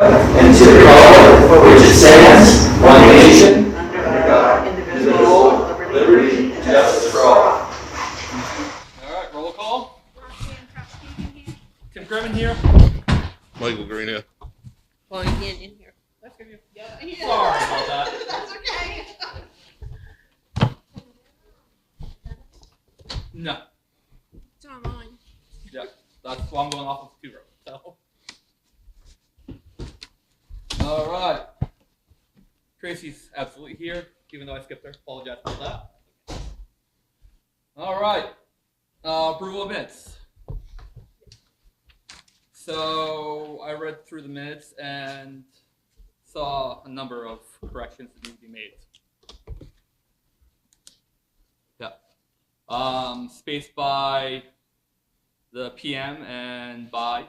and to the republic for which it stands, one nation, under God, indivisible, with liberty and justice for all. All right, roll call. Tim Kremen here. Michael Green here. Well, you can't in here. That's good. Yeah. Sorry about that. That's okay. No. It's on mine. Yeah, that's why I'm going off of 2 rows. So. All right. Tracy's absolutely here, even though I skipped her. Apologize for that. All right. Approval of minutes. So I read through the minutes and saw a number of corrections that need to be made. Yeah. Space by the PM and by.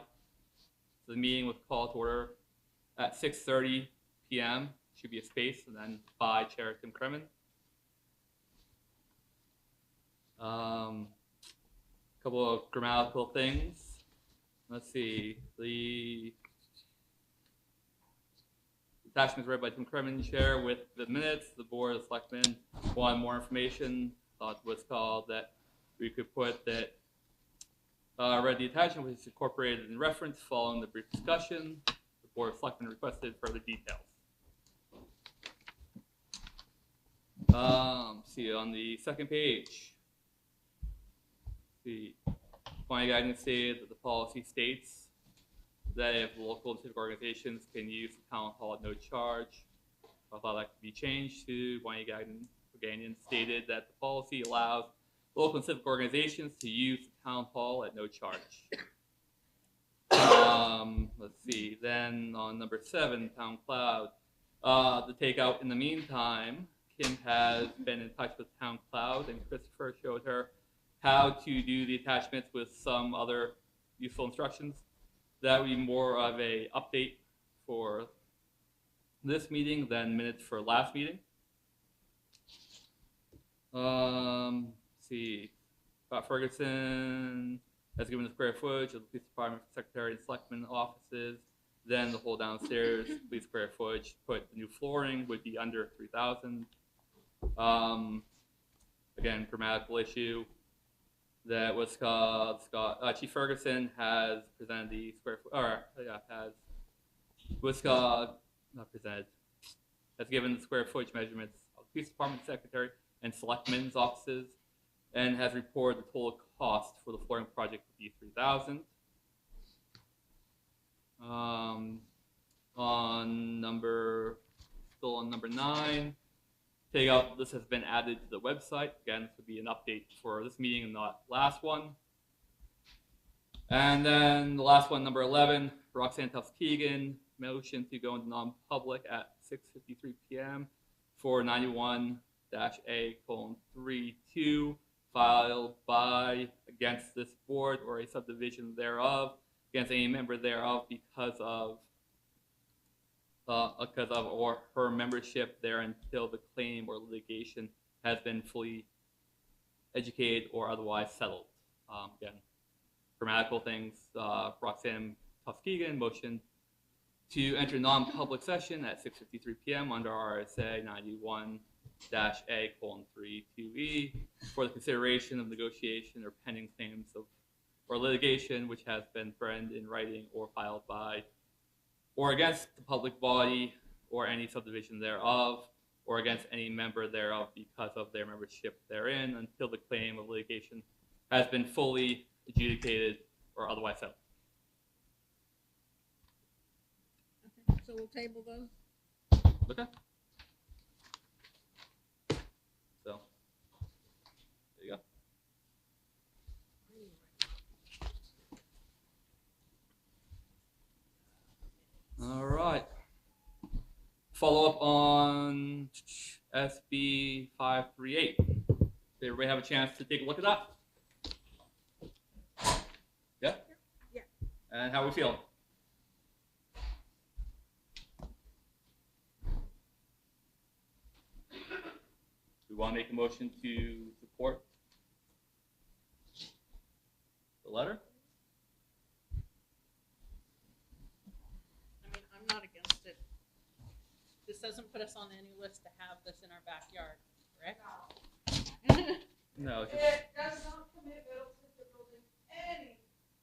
So the meeting was called to order at 6:30 p.m. Should be a space, and then by Chair Tim Kremen. Couple of grammatical things. Let's see. The attachment is read by Tim Kremen, Chair, with the minutes. The Board of Selectmen wanted more information. Thought it was called that we could put that read the attachment, which is incorporated in reference following the brief discussion. The Board of Selectmen requested further details. See on the second page. The County guidance stated that the policy states that if local and civic organizations can use the town hall at no charge, I thought that could be changed to County guidance stated that the policy allows local and civic organizations to use the town hall at no charge. Let's see. Then on number 7, Town Cloud, the takeout. In the meantime, Kim has been in touch with Town Cloud, and Christopher showed her how to do the attachments with some other useful instructions. That would be more of a update for this meeting than minutes for last meeting. See, Scott Ferguson has given the square footage of the police department, secretary, and selectmen offices. Then the whole downstairs, police square footage, put the new flooring would be under 3,000. Again, grammatical issue. That was Chief Ferguson has presented the square foot, has given the square footage measurements of the police department, secretary, and selectmen's offices, and has reported the total cost for the flooring project to be $3,000. Still on number 9. Takeout, this has been added to the website. Again, this would be an update for this meeting and not last one. And then the last one, number 11, Roxanne Tufts-Keegan, motion to go into non-public at 6:53 p.m. for 91-A:32, filed by, against this board or a subdivision thereof, against any member thereof because of or her membership there until the claim or litigation has been fully educated or otherwise settled. Again, grammatical things. Roxanne Tufts-Keegan motion to enter non-public session at 6:53 p.m. under RSA 91-A:32E for the consideration of negotiation or pending claims of or litigation which has been threatened in writing or filed by or against the public body or any subdivision thereof, or against any member thereof because of their membership therein, until the claim of litigation has been fully adjudicated or otherwise settled. Okay, so we'll table those. Okay. So, there you go. All right. Follow up on SB 538. Did everybody have a chance to take a look at that? Yeah? Yeah. And how are we feeling? We want to make a motion to support the letter? I mean, I'm not doesn't put us on any list to have this in our backyard, correct? No, it's just, It does not commit Middleton to building any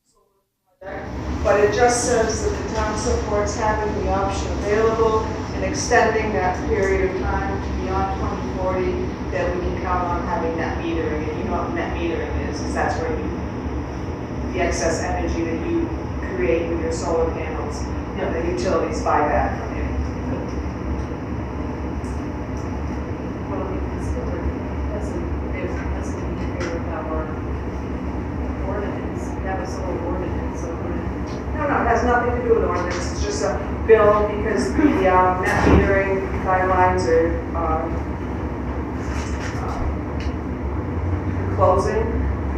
solar project, but it just says that the town supports having the option available and extending that period of time beyond 2040, that we can count on having net metering. And you know what net metering is, because that's where the excess energy that you create with your solar panels, you know, the utilities buy that from you. Well, because it doesn't interfere with our ordinance. That was solar ordinance, so No, it has nothing to do with ordinance, it's just a bill because the net metering guidelines are closing.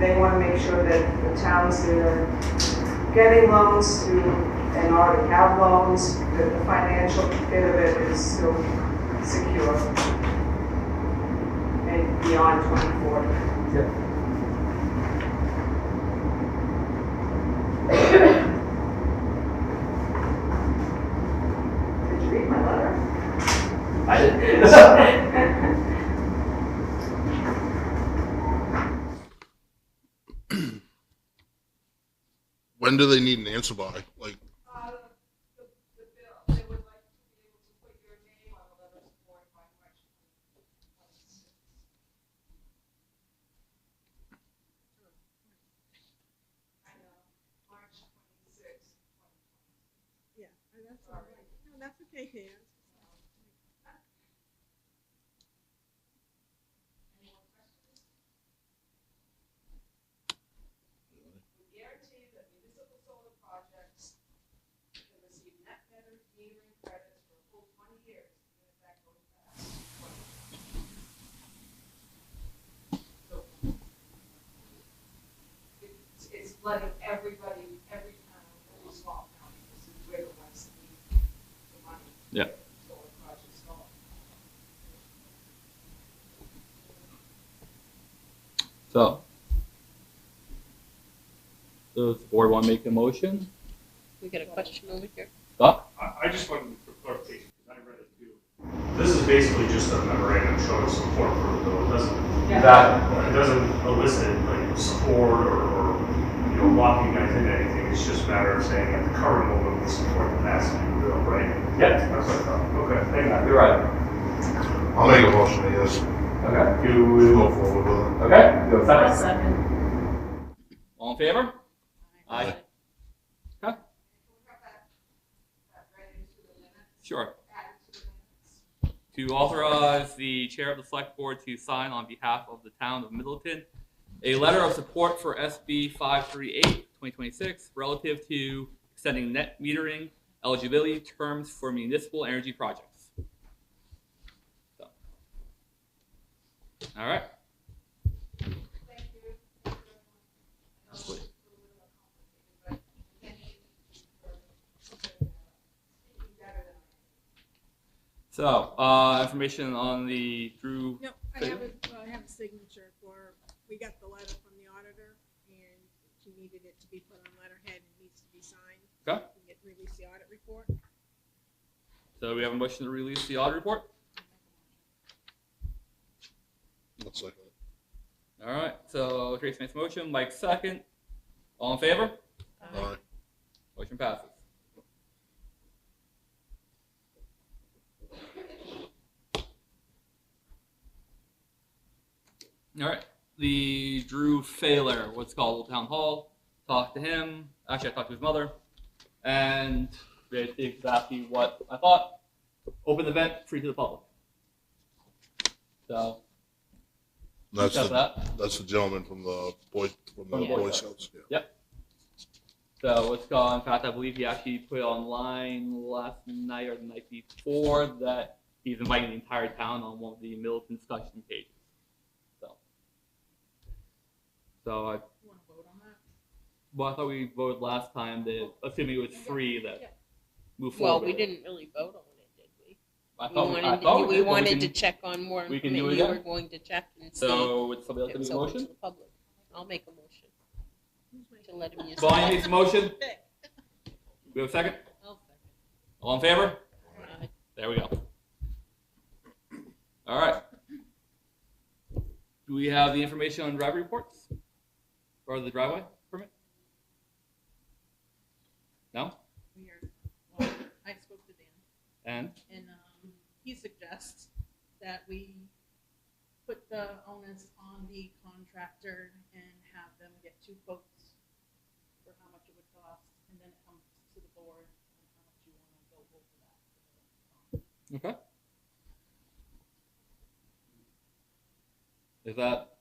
They want to make sure that the towns that are getting loans to, and already have loans, that the financial bit of it is still secure and beyond 2040. Did you read my letter? I didn't. When do they need an answer by? Like, The bill, they would like to be able to put your name on the letter of support by March 26th. I know, March 26th. Yeah, that's all right. No, that's okay, Dan. Any more questions? We guarantee that municipal solar projects can receive net metering credits for a full 20 years, even if that goes past 20. So it's letting everybody, every town, every small town, this is where the ones that need the money. Yeah. Solar projects go. so. Does the board want to make a motion? We got a question over here. Scott? I just wanted for clarification, because I read it too. This is basically just a memorandum showing support for the bill. It doesn't elicit like support or lock you guys into anything. It's just a matter of saying at the current moment we support the passage of the bill, right? Yeah, That's what I thought. Okay, thank you. you're right. I'll make a motion, yes. Okay. Go forward with it. Okay, do a I'll second. second. All in favor? Aye. Okay, Can we have that read into the minutes? sure. Add it to the minutes? To authorize the chair of the select board to sign on behalf of the town of Middleton a letter of support for SB 538 2026 relative to extending net metering eligibility terms for municipal energy projects. So. All right. Thank you. Sweet. So, information on the Drew. No, I have a signature for, we got the letter from the auditor, and she needed it to be put on letterhead, and needs to be signed. Okay. So we can release the audit report. So we have a motion to release the audit report. I'll second it. All right. So Tracy makes a motion. Mike second. All in favor? Aye. Motion passes. All right. The Drew Failer, what's called Town Hall. Talked to him. Actually, I talked to his mother, and they did exactly what I thought. Open event, free to the public. So That's got the, that. that's the gentleman from the Boy Scouts. Yeah. Yep. So it's gone. In fact, I believe he actually put it online last night or the night before that he's inviting the entire town on one of the Middleton discussion pages. So I. You want to vote on that? Well, I thought we voted last time that, assuming it was free, that move Well, forward. we didn't really vote on it, did we? I We thought wanted, I thought we did, but wanted we to can, check on more we can do information. it You again? were going to check and see So would somebody if like it to was make a open to motion? the public. I'll make a motion to let him use Bonnie it. makes a motion. We have a second. I'll second. All in favor? Aye. There we go. All right. Do we have the information on driveway reports? Or the driveway permit? No? Well, I spoke to Dan, And? and he suggests that we put the onus on the contractor and have them get 2 quotes for how much it would cost, and then it comes to the board on how much you want to go over that. Okay. Is that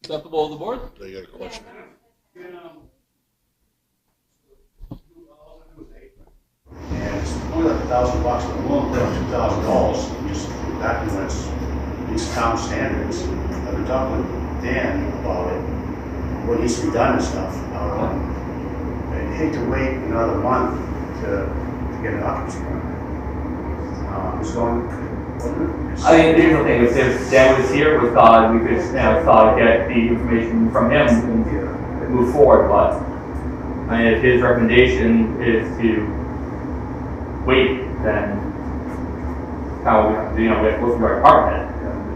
acceptable to the board? They got a question. And it's only like $1,000, but I'm willing to pay $2,000 and just documents these town standards. I've been talking with Dan about it, what needs to be done and stuff. I'd hate to wait another month to get an occupancy permit. It's going. I mean, the usual thing is if Dan was here, we thought we could, get the information from him and move forward, but I mean, if his recommendation is to wait, then how, we have to go through our department head.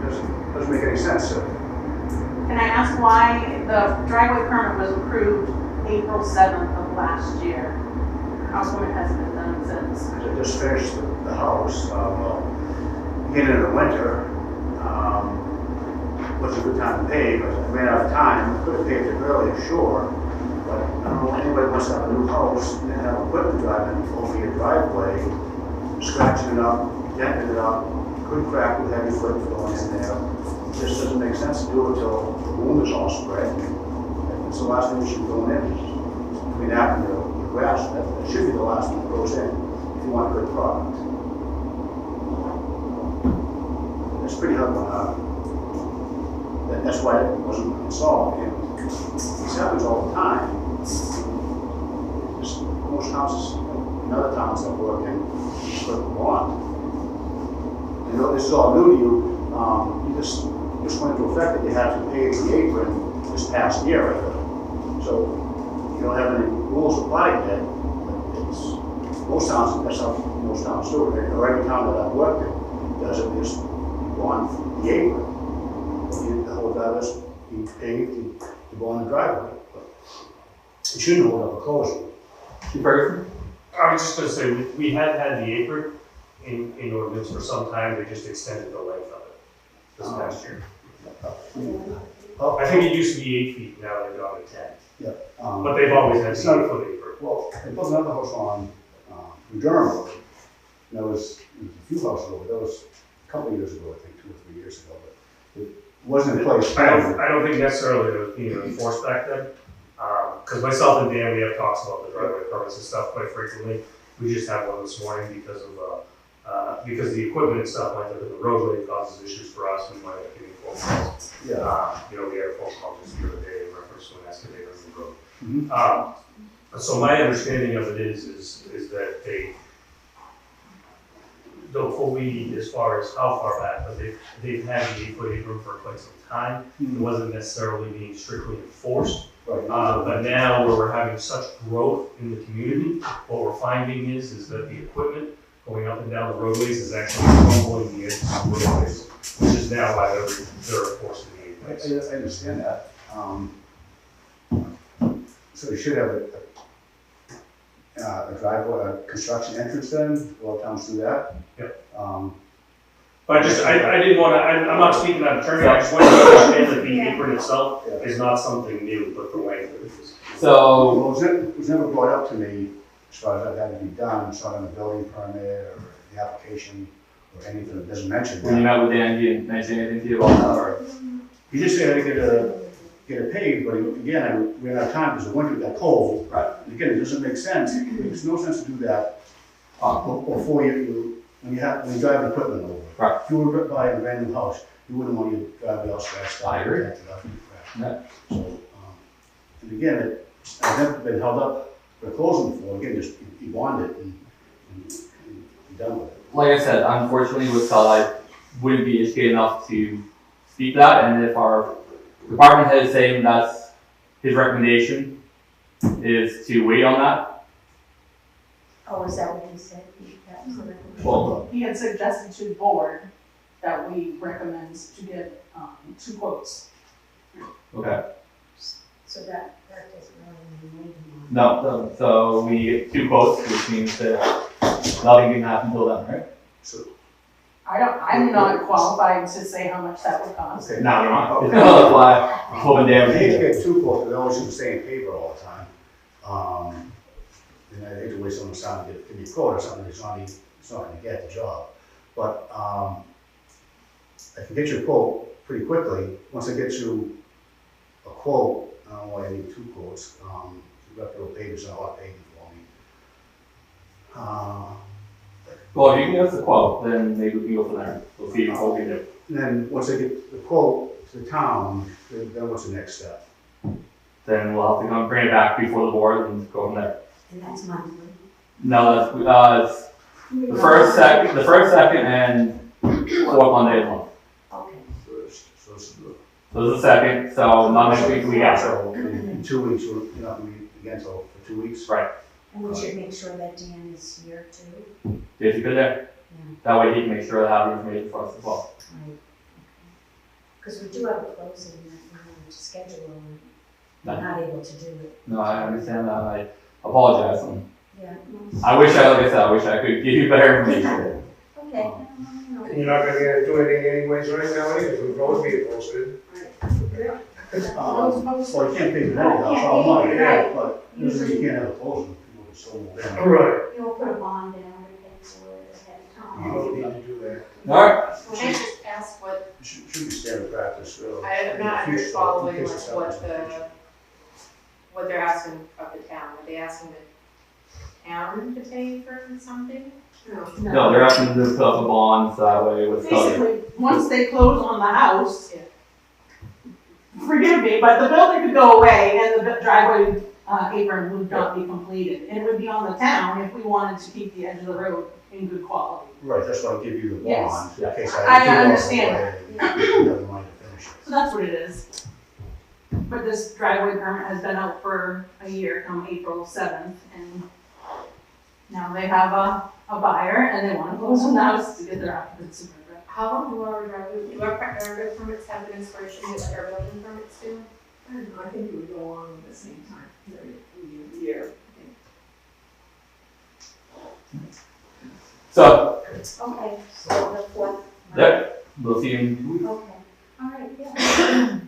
It doesn't make any sense. Can I ask why the driveway permit was approved April 7th of last year? How come it hasn't been done since? I just finished the house. Beginning of the winter, was a good time to pave. I ran out of time. Could have paved it earlier, sure. But I don't know, anybody wants to have a new house and have equipment driving over your driveway, scratching it up, denting it up, could crack with heavy foot going in there. It just doesn't make sense to do it till the wound is all spread. And it's the last thing you should be going in. Between that and the grass, that should be the last thing that goes in if you want a good product. It's pretty hard on that's why it wasn't installed. And this happens all the time. Just most houses in other towns that work in put on. You know, this is all new to you. This went into effect that you have to pay the apron this past year. So you don't have any rules applied yet. It's most towns, that's how most towns do it. Or every town that I've worked in does it, just go on the apron. The whole driveway's be paved and you go on the driveway. But it shouldn't hold up a closing. I was just gonna say, we had the apron in ordinance for some time, they just extended the length of it this past year. I think it used to be 8 feet, now they've gone to 10. Yeah. But they've always had the 8-foot apron. Well, they built another house on Durham Road. There was a few houses over there. That was a couple of years ago, I think, 2 or 3 years ago. But it wasn't in place. I don't think necessarily it was being enforced back then. Because myself and Dan, we have talks about the driveway permits and stuff quite frequently. We just had one this morning because the equipment and stuff went up in the roadway, causes issues for us. We might have getting phone calls. Yeah. We had a phone call just the other day in reference to an excavator on the road. Mm-hmm. So my understanding of it is that they don't fully as far as how far back, but they've had the 8-foot apron for quite some time. It wasn't necessarily being strictly enforced. Right. But now where we're having such growth in the community, what we're finding is that the equipment going up and down the roadways is actually crumbling the edges of the roadways, which is now why they're forced to be in place. I understand that. So you should have a driveway, a construction entrance then, a lot of towns do that. Yep. But I didn't want to, I'm not speaking out of turn, I just want to understand that the apron itself is not something new, but the way that it is. So, Well, it was never brought up to me as far as that had to be done, so on the building permit or the application or anything that doesn't mention when you that. met with Dan, he didn't mention anything to you about that, or? He just said I get it paved, but again, I ran out of time because the winter got cold. Right. And again, it doesn't make sense. It makes no sense to do that before when you drive an equipment over. Right. If you were to buy a brand new house, you wouldn't want your driveway all scratched out. I agree. Yeah. So, and again, I've never been held up for closing before. Again, just you bond it and be done with it. Like I said, unfortunately with Sal, I wouldn't be educated enough to speak that, and if our department head is saying that's his recommendation is to wait on that. Oh, is that what he said? That was the recommendation? Well, He had suggested to the board that we recommend to get, 2 quotes. Okay. So that doesn't really mean anything. No, so we get 2 quotes, which means that nothing can happen until then, right? So, I'm not qualified to say how much that would cost. okay. No, you're not. Okay. That's why I'm hoping I hate to damn. get too close, because I always use the same paper all the time. And I hate to waste someone's time to give me a quote or something, it's not gonna get the job. But, I can get you a quote pretty quickly. Once I get you a quote, I don't know why I need 2 quotes. You've got to go pages and a lot of pages for me. Well, if you can give us a quote, then maybe we can go from there. We'll see what we do. And then, once I get the quote to the town, then what's the next step? Then we'll have to come bring it back before the board and go from there. And that's monthly. No, that's, the first, second, and 4th Monday of the month. Okay. First, so it's the. So this is the second, so not next week, the week after. So in 2 weeks, you're not gonna meet again, so for 2 weeks? Right. And we should make sure that Dan is here too. If you could there. Yeah. That way he can make sure to have the information for us as well. Right. Because we do have a closing that we wanted to schedule and we're not able to do it. No, I understand that. I apologize. Yeah. I wish I, like I said, I wish I could give you better information. Okay. You're not gonna be able to do anything anyways right now, either, the road being posted. Well, you can't pay for that, that's all money, yeah, but usually you can't have a closing, people can still move in. Right. You'll put a bond down and pay for it ahead of You time. don't need to do that. Alright. Can I just ask what, Should be standard practice, really. I'm not In the future, following in like case it's what happened in the future. what they're asking of the town? Are they asking the town to pay for something? No, they're asking to put up a bond, so that way with covered. Basically, once they close on the house, Yeah. forgive me, but the building could go away and the driveway apron would not be completed. And it would be on the town if we wanted to keep the edge of the road in good quality. Right, that's why I give you the Yes. bond, in Yeah. case I I do walk understand away and you have the money to finish it. So that's what it is. But this driveway permit has been out for a year, come April 7th, and now they have a buyer and they want to close on the house to get their occupancy permit. How long do our driveway permits have an expiration date like our building permits do? I don't know, I think it would go along at the same time, every year. So, Okay, so the 4th. yep, we'll see you in 2 weeks. Okay, all right, yeah.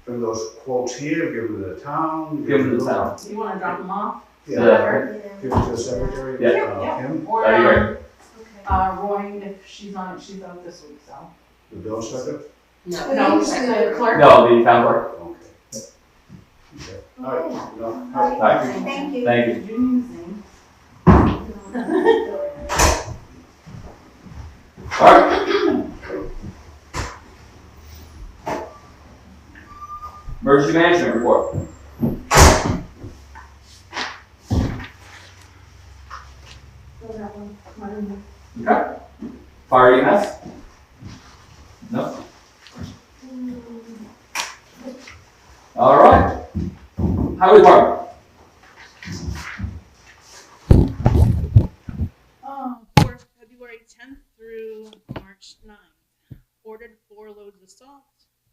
Bring those quotes here, give them to the town. Give them to the town. You want to drop them off? Yeah, Yeah. give it to the secretary, Yeah. Kim, Or That'd be great. Okay. Roy, if she's on it, she's out this week, so. the bill inspector? No, the clerk. No, the town clerk. Okay. Okay, all right, no, all All right. right, thank you. Thank you. Did you need his name? Alright. Emergency management report. Okay. Fire EMS? No? Alright. Highway department. For February 10th through March 9th, ordered 4 loads of salt,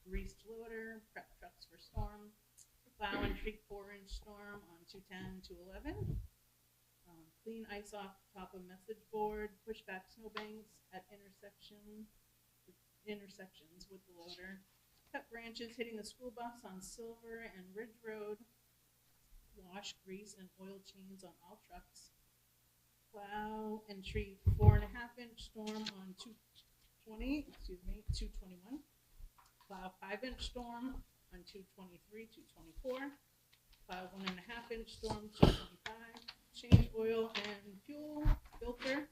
greased loader, prep trucks for storm, plow and treat 4-inch storm on 210, 211, clean ice off top of message board, push back snowbanks at intersections with the loader, cut branches hitting the school bus on Silver and Ridge Road, wash, grease, and oil chains on all trucks, plow and treat 4.5-inch storm on 221. Plow 5-inch storm on 223, 224. Plow 1.5-inch storm 225. Change oil and fuel filter.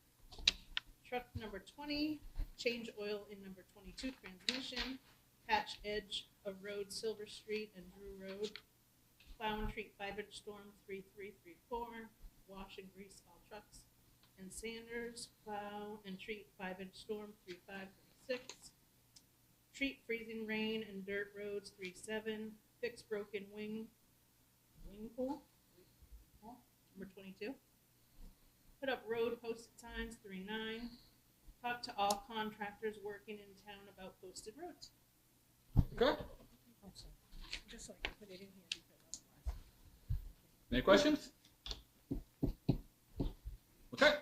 Truck number 20. Change oil in number 22 transmission. Patch edge of road Silver Street and Drew Road. Plow and treat 5-inch storm 3334. Wash and grease all trucks. And Sanders, plow and treat 5-inch storm 3536. Treat freezing rain and dirt roads 37. Fix broken wing pool, number 22. Put up road posted signs 39. talk to all contractors working in town about posted roads. Okay. Just so I can put it in here because otherwise. Any questions? Okay.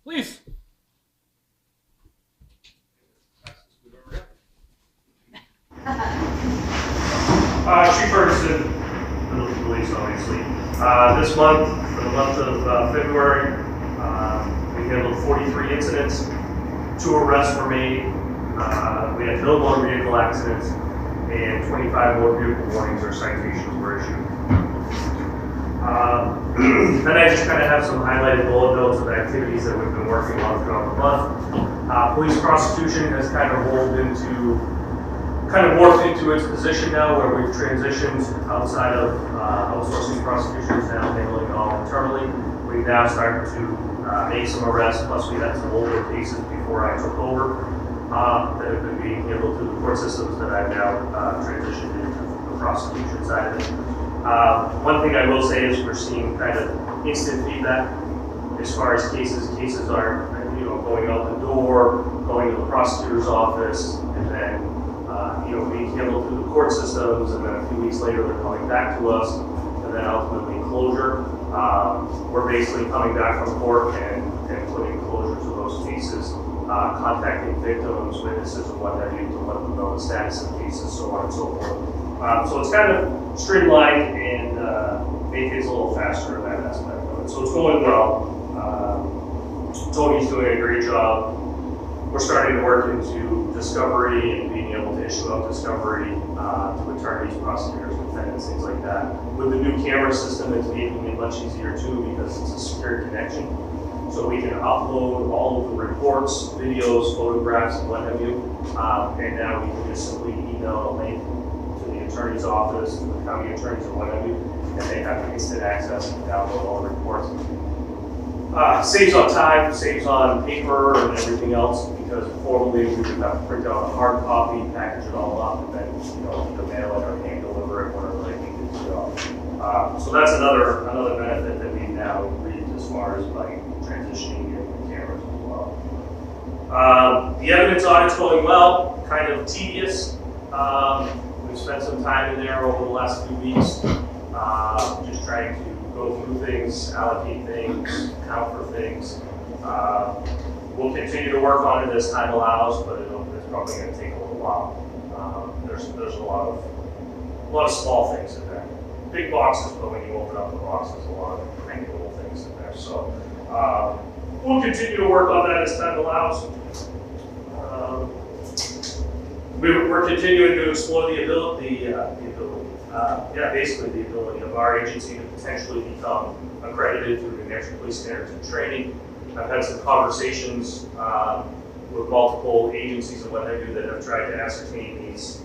Please. Chief Ferguson, Middleton Police, obviously. This month, for the month of February, we handled 43 incidents. 2 arrests were made. We had no motor vehicle accidents, and 25 motor vehicle warnings or citations were issued. Then I just kind of have some highlighted bullet notes of activities that we've been working on throughout the month. Police prosecution has kind of morphed into its position now, where we've transitioned outside of outsourcing prosecutions, now handling it all internally. We've now started to make some arrests, plus we had some older cases before I took over that have been being handled through the court systems that I've now transitioned into the prosecution side of it. One thing I will say is we're seeing kind of instant feedback as far as cases. Cases are, going out the door, going to the prosecutor's office, and then being handled through the court systems, and then a few weeks later they're coming back to us, and then ultimately closure. We're basically coming back from court and putting closure to those cases, contacting victims, witnesses, and what have you, to let them know the status of cases, so on and so forth. So it's kind of streamlined and made things a little faster in that aspect of it. So it's going well. Tony's doing a great job. We're starting to work into discovery and being able to issue out discovery to attorneys, prosecutors, defendants, things like that. With the new camera system, it's making it much easier too, because it's a secure connection. So we can upload all of the reports, videos, photographs, and what have you. And now we can just simply email a link to the attorney's office, to the county attorneys, and what have you, and they have instant access and download all the reports. Saves on time, saves on paper and everything else, because formerly we would have to print out a hard copy, package it all up, and then either mail it or hand deliver it, whatever they needed to do. So that's another benefit that we now reaped as far as by transitioning the cameras as well. The evidence audit's going well, kind of tedious. We've spent some time in there over the last few weeks, just trying to go through things, allocate things, account for things. We'll continue to work on it as time allows, but it's probably going to take a little while. There's a lot of small things in there. Big boxes, but when you open up the box, there's a lot of tiny little things in there. So we'll continue to work on that as time allows. We're continuing to explore the ability of our agency to potentially become accredited through the New Hampshire Police Standards and Training. I've had some conversations with multiple agencies and what have you that have tried to ascertain these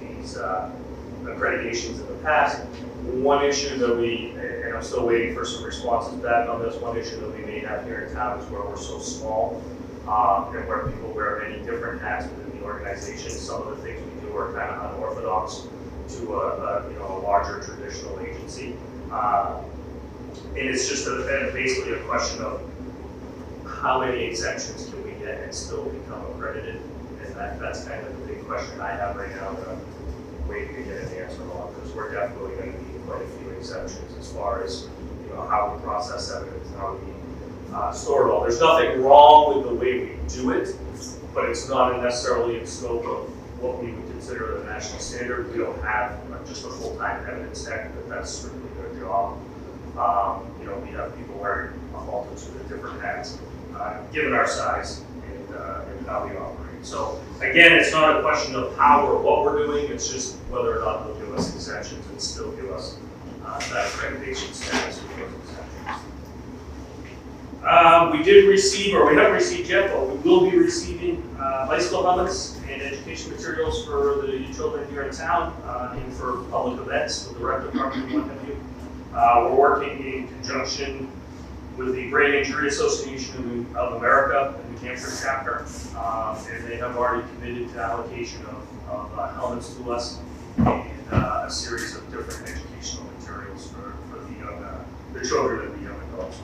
accreditations in the past. One issue that and I'm still waiting for some responses back on this, one issue that we may have here in town is where we're so small and where people wear many different hats within the organization. Some of the things we do are kind of unorthodox to a larger traditional agency. And it's just basically a question of how many exemptions can we get and still become accredited? And that's kind of the big question I have right now that I'm waiting to get an answer on, because we're definitely going to need quite a few exemptions as far as how we process evidence, how we store it all. There's nothing wrong with the way we do it, but it's not necessarily in scope of what we would consider the national standard. We don't have just a full-time evidence tech, but that's strictly their job. We have people wearing a multitude of different hats, given our size and how we operate. So again, it's not a question of how or what we're doing, it's just whether or not they'll give us exemptions and still give us that accreditation status with those exemptions. We did receive, or we haven't received yet, but we will be receiving bicycle helmets and education materials for the children here in town and for public events with the rec department and what have you. We're working in conjunction with the Brain Injury Association of America, the New Hampshire chapter, and they have already committed to allocation of helmets to us and a series of different educational materials for the children and the young adults.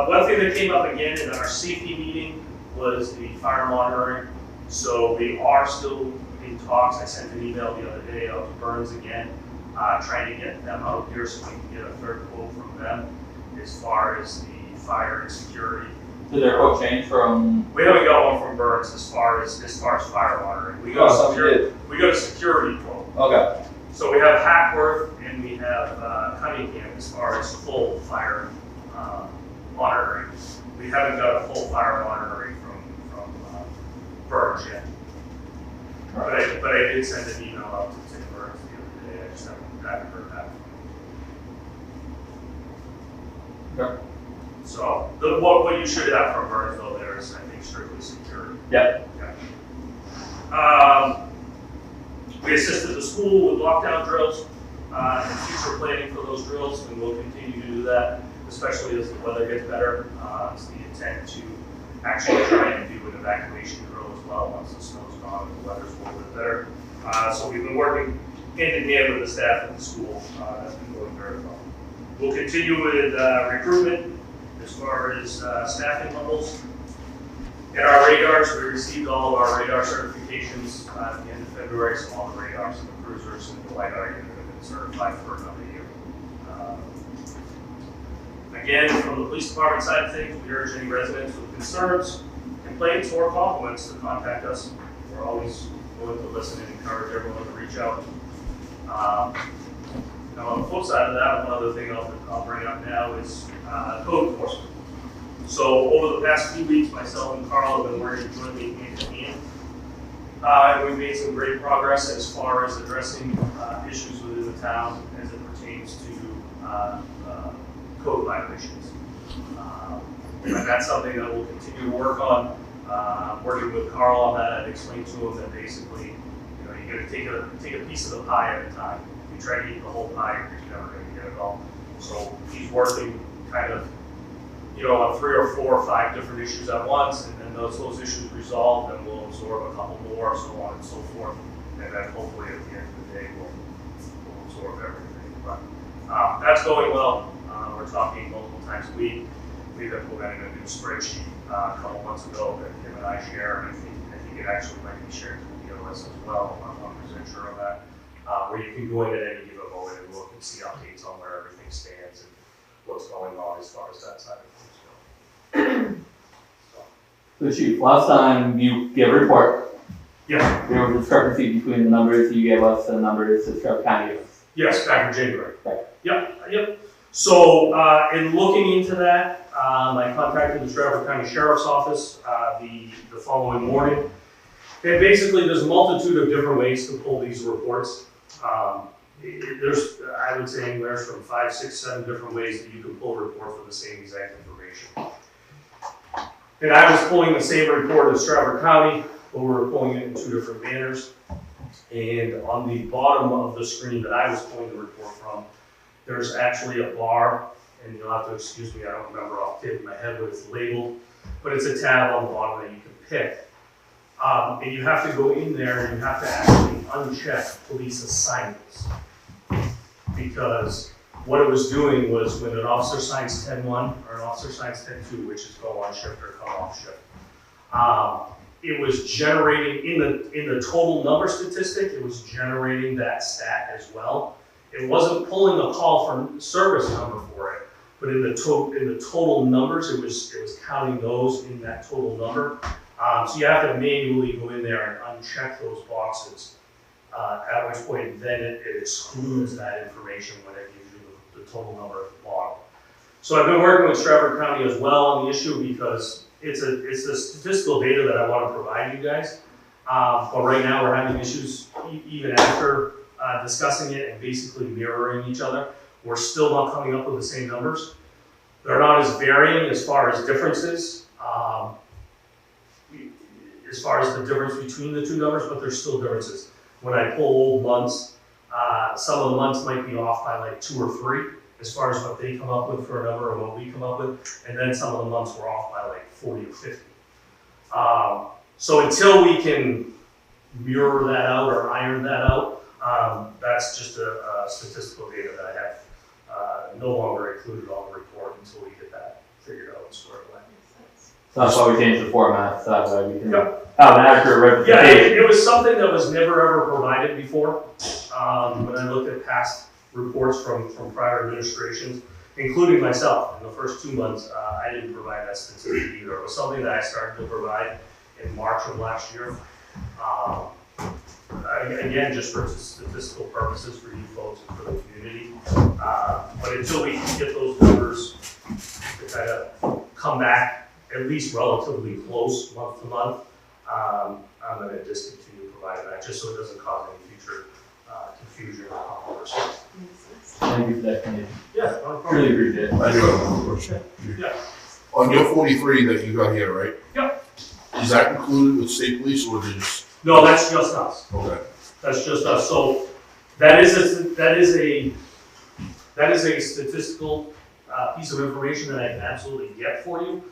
One thing that came up again in our safety meeting was the fire monitoring. So we are still in talks. I sent an email the other day out to Burns again, trying to get them out here so we can get a third quote from them as far as the fire and security. Did their quote change from? We haven't got one from Burns as far as fire monitoring. We got a security quote. Okay. So we have Hackworth and we have Cunningham as far as full fire monitoring. We haven't got a full fire monitoring from Burns yet. But I did send an email out to Tim Burns the other day. I just haven't heard back from him. Okay. So what you should have from Burns though there is, I think, strictly security. Yep. Okay. We assisted the school with lockdown drills and future planning for those drills, and we'll continue to do that, especially as the weather gets better. It's the intent to actually try and do an evacuation drill as well once the snow's gone and the weather's a little bit better. So we've been working hand in hand with the staff at the school. That's been going very well. We'll continue with recruitment as far as staffing levels. And our radars, we received all of our radar certifications at the end of February, so all the radars and the cruisers and the LiDAR unit have been certified for another year. Again, from the police department side of things, we urge any residents with concerns, complaints, or compliments to contact us. We're always willing to listen and encourage everyone to reach out. Now on the flip side of that, one other thing I'll bring up now is code enforcement. So over the past few weeks, myself and Carl have been working jointly hand in hand. And we've made some great progress as far as addressing issues within the town as it pertains to code violations. And that's something that we'll continue to work on. Working with Carl on that, I've explained to him that basically, you gotta take a piece of the pie at a time. If you try to eat the whole pie, you're never gonna get it all. So he's working kind of, on 3 or 4 or 5 different issues at once, and then those issues resolve, then we'll absorb a couple more, so on and so forth. And then hopefully at the end of the day, we'll absorb everything. But that's going well. We're talking multiple times a week. We've implemented a new spreadsheet a couple months ago that Kim and I share, and I think it actually might be shared to the OS as well. I'm not 100% sure of that. Where you can go in at any given moment and look and see updates on where everything stands and what's going on as far as that side of things go. So Chief, last time you gave a report. Yeah. There was a discrepancy between the numbers you gave us and the numbers that Strafford County gave us. Yes, back in January. Right. Yep. So in looking into that, I contacted the Strafford County Sheriff's Office the following morning. And basically, there's a multitude of different ways to pull these reports. There's, I would say, anywhere from 5, 6, 7 different ways that you can pull a report for the same exact information. And I was pulling the same report as Strafford County, but we were pulling it in 2 different manners. And on the bottom of the screen that I was pulling the report from, there's actually a bar, and you'll have to excuse me, I don't remember off the tip of my head what it's labeled, but it's a tab on the bottom that you can pick. And you have to go in there and you have to actually uncheck police assignments. Because what it was doing was when an officer signs 10-1 or an officer signs 10-2, which is go on shift or come off shift, it was generating, in the total number statistic, it was generating that stat as well. It wasn't pulling a call from service number for it, but in the total numbers, it was counting those in that total number. So you have to manually go in there and uncheck those boxes, at which point then it excludes that information when it gives you the total number at the bottom. So I've been working with Strafford County as well on the issue because it's the statistical data that I want to provide you guys. But right now we're having issues even after discussing it and basically mirroring each other. We're still not coming up with the same numbers. They're not as varying as far as differences, as far as the difference between the 2 numbers, but there's still differences. When I pull old months, some of the months might be off by like 2 or 3 as far as what they come up with for a number or what we come up with, and then some of the months were off by like 40 or 50. So until we can mirror that out or iron that out, that's just a statistical data that I have no longer included on the report until we get that figured out and squared away. So that's why we changed the format, so that way we can Yep. have an accurate Yeah, representation. it was something that was never ever provided before. When I looked at past reports from prior administrations, including myself, in the first 2 months, I didn't provide that statistic either. It was something that I started to provide in March of last year. Again, just for statistical purposes for you folks and for the community. But until we can get those numbers to kind of come back at least relatively close month to month, I'm going to discontinue providing that, just so it doesn't cause any future confusion or controversy. Thank you for that explanation. Yeah, no problem. Really appreciate it. I do have one question. Yeah. On your 43 that you got here, right? Yep. Is that included with state police or is it just, No, that's just us. okay. That's just us. So that is a statistical piece of information that I can absolutely get for you.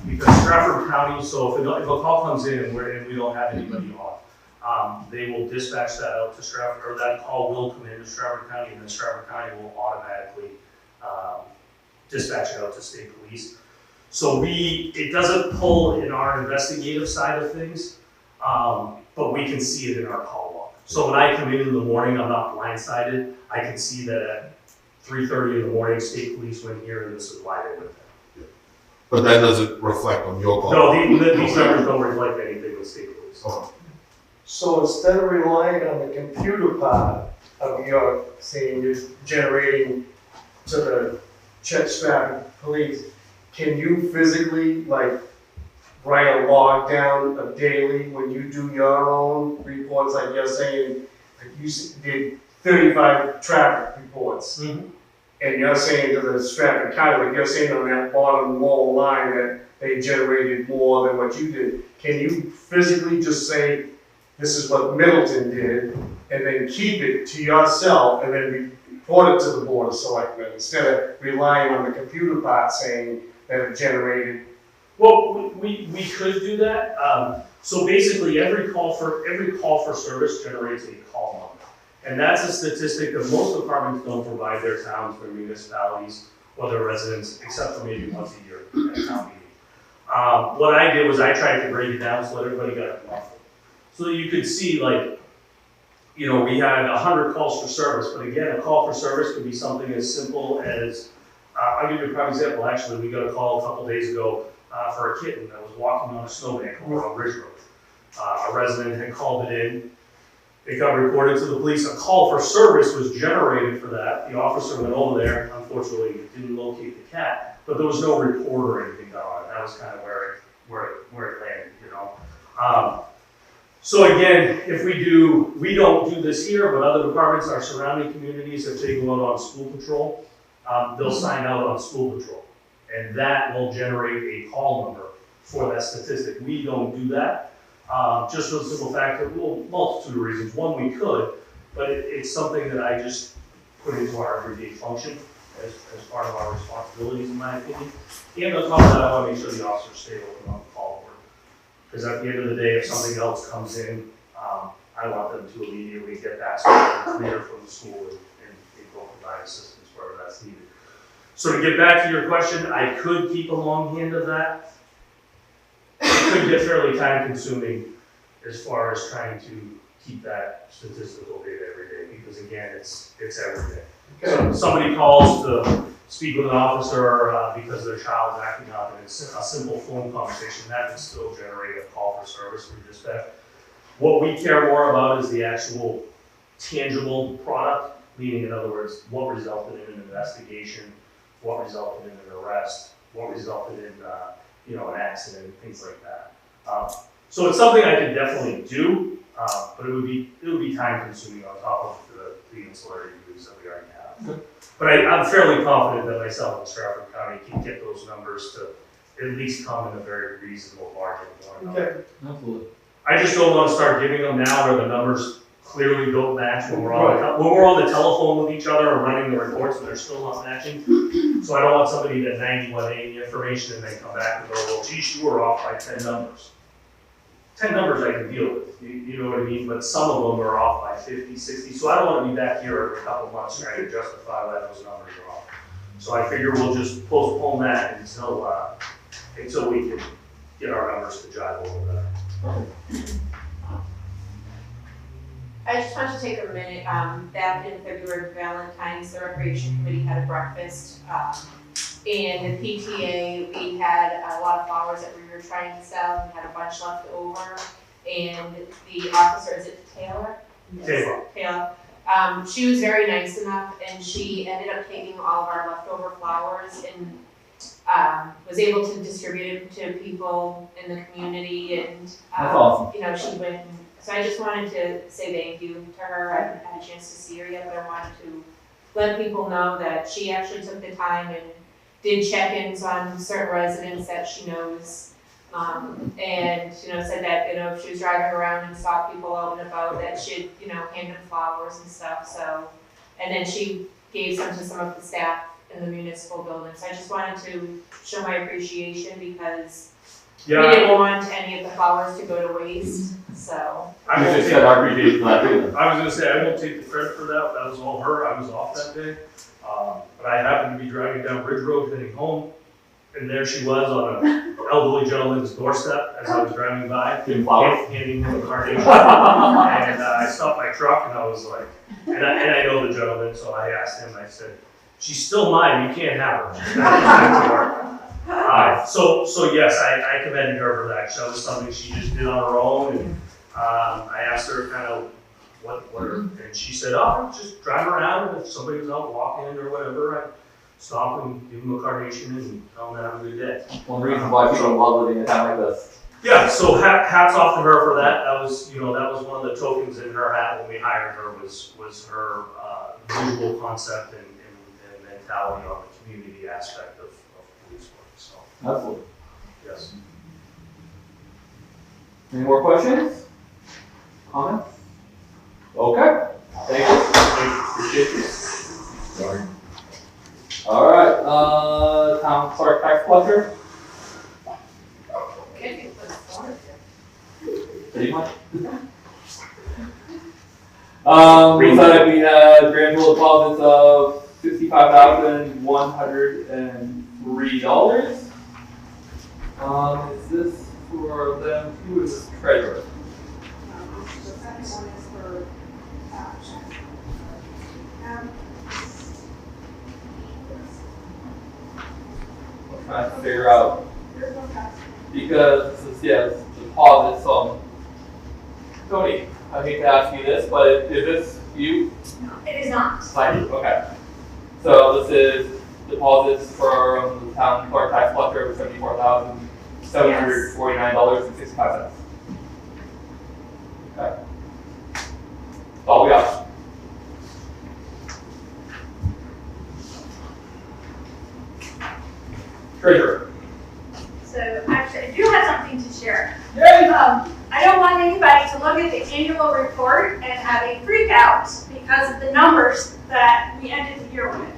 Because Strafford County, so if a call comes in and we don't have anybody on, they will dispatch that out to Strafford, or that call will come in to Strafford County, and then Strafford County will automatically dispatch it out to state police. So it doesn't pull in our investigative side of things, but we can see it in our call log. So when I come in the morning, I'm not blindsided. I can see that at 3:30 in the morning, state police went here and this is why they went there. But that doesn't reflect on your call? No, these numbers don't reflect anything with state police. Okay. So instead of relying on the computer part of your saying you're generating to the Strafford police, can you physically like write a log down of daily when you do your own reports? Like you're saying, like you did 35 traffic reports. Mm-hmm. And you're saying to the Strafford County, like you're saying on that bottom lower line that they generated more than what you did. Can you physically just say, this is what Middleton did, and then keep it to yourself and then report it to the Board of Selectmen instead of relying on the computer part saying that it generated? Well, we could do that. So basically, every call for service generates a call number. And that's a statistic that most departments don't provide their towns, their municipalities, or their residents, except for maybe once a year at a town meeting. What I did was I tried to break it down so that everybody got it monthly. So that you could see, like, you know, we had 100 calls for service, but again, a call for service could be something as simple as, I'll give you a prime example. Actually, we got a call a couple days ago for a kitten that was walking on a snowbank over on Ridge Road. A resident had called it in. It got reported to the police. A call for service was generated for that. The officer went over there. Unfortunately, didn't locate the cat, but there was no report or anything done on it. That was kind of where it landed, you know. So again, we don't do this here, but other departments, our surrounding communities, if they go out on school patrol, they'll sign out on school patrol, and that will generate a call number for that statistic. We don't do that. Just for the simple fact that, well, multitude of reasons. One, we could, but it's something that I just put into our everyday function as part of our responsibilities, in my opinion. And on top of that, I want to make sure the officers stay open on the call board. Because at the end of the day, if something else comes in, I want them to immediately get that so they're clear from the school and go provide assistance wherever that's needed. So to get back to your question, I could keep a long hand of that. It could get fairly time consuming as far as trying to keep that statistical data every day, because again, it's every day. Okay. So somebody calls to speak with an officer because their child's acting up, and it's a simple phone conversation, that can still generate a call for service for dispatch. What we care more about is the actual tangible product, meaning in other words, what resulted in an investigation, what resulted in an arrest, what resulted in an accident, things like that. So it's something I could definitely do, but it would be time consuming on top of the ancillary duties that we already have. But I'm fairly confident that myself and Strafford County can get those numbers to at least come in a very reasonable margin. Okay. Absolutely. I just don't want to start giving them now where the numbers clearly don't match when we're on the telephone with each other or running the reports and they're still not matching. So I don't want somebody to 91A the information and then come back and go, well, geez, you were off by 10 numbers. 10 numbers I can deal with, you know what I mean? But some of them are off by 50, 60. So I don't want to be back here every couple months trying to justify why those numbers are off. So I figure we'll just postpone that until until we can get our numbers to jive a little better. I just want to take a minute, back in February, Valentine's, the Recreation Committee had a breakfast, and the PTA, we had a lot of flowers that we were trying to sell, we had a bunch left over, and the officer, is it Taylor? Taylor. She was very nice enough, and she ended up taking all of our leftover flowers and was able to distribute it to people in the community, and That's awesome. you know, she went. So I just wanted to say thank you to her. I haven't had a chance to see her yet, but I wanted to let people know that she actually took the time and did check-ins on certain residents that she knows, and you know, said that, you know, if she was driving around and saw people out and about, that she'd, you know, hand them flowers and stuff. So, and then she gave some to some of the staff in the municipal building. So I just wanted to show my appreciation because we didn't want any of the flowers to go to waste. So I You won't just take- said our appreciation for that too. I was gonna say, I won't take the credit for that, that was all her, I was off that day. But I happened to be driving down Ridge Road heading home, and there she was on an elderly gentleman's doorstep as I was driving by, Giving flowers. handing him a carnation. And I stopped my truck and I was like, and I know the gentleman, so I asked him, I said, she's still mine, you can't have her. So yes, I commended her for that. That was something she just did on her own, and I asked her kind of what and she said, oh, just drive around, and if somebody was out walking or whatever, I'd stop and give them a carnation and tell them to have a good day. One reason why people love living in a town like this. Yeah, so hats off to her for that. That was, you know, that was one of the tokens in her hat when we hired her was her visual concept and mentality on the community aspect of police work. So Absolutely. yes. Any more questions? Comments? Okay. Thank you. Appreciate you. Sorry. All right. Town clerk tax collector. Pretty much. We said we had grand total deposits of $65,103. Is this for them too, or is this treasurer? The second one is for, I'm trying to figure out, there's no tax. because this is, yeah, this is deposits, Tony, I hate to ask you this, but is this you? it is not. Fine, okay. So this is deposits from the town clerk tax collector of $74,749.65. Okay. That's all we got. Treasurer. So actually, I do have something to share. Yay! I don't want anybody to look at the annual report and have a freak out because of the numbers that we ended the year with.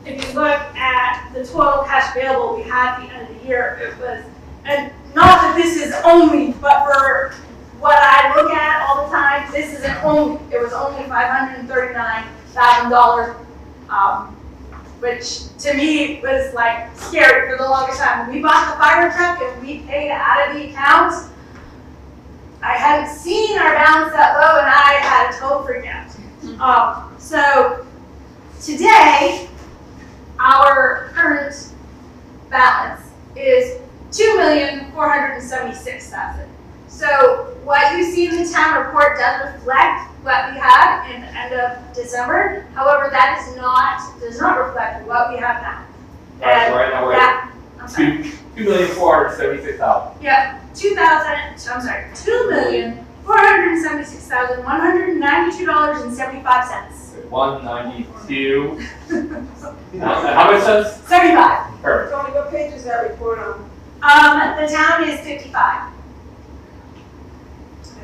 If you look at the total cash available we had at the end of the year, it was, and not that this is only, but for what I look at all the time, this isn't only, it was only $539,000, which to me was like scary for the longest time. When we bought the fire truck and we paid out of the account, I hadn't seen our balance that low and I had a total freak out. So today, our current balance is $2,476,000. So what you see in the town report does reflect what we had in the end of December. However, that does not reflect what we have now. Alright, so right now we're at I'm sorry. $2,476,000. Yeah, $2,476,192.75. 192. How much cents? 75. Perfect. Tony, what page is that report on? The town is 55.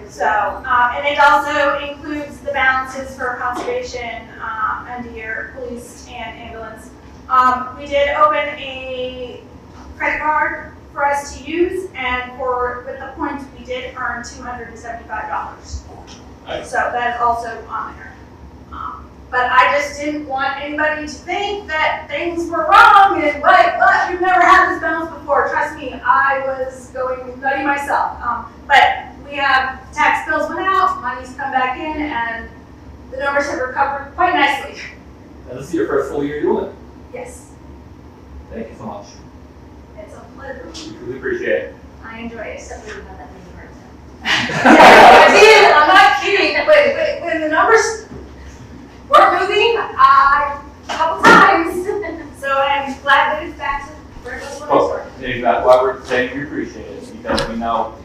So, and it also includes the balances for conservation, and your police and ambulance. We did open a credit card for us to use, and with the points, we did earn $275. Nice. So that is also on there. But I just didn't want anybody to think that things were wrong and what, we've never had this balance before. Trust me, I was going nutty myself. But we have tax bills went out, money's come back in, and the numbers have recovered quite nicely. And this is your first full year doing it. Yes, Thank you so much. it's a pleasure. We really appreciate it. I enjoy it. Except we don't have that many words. I did, I'm not kidding. When the numbers were moving, a couple times. So I'm glad that it's back to where it was when I started. Exactly. Why we're saying we appreciate it, because we know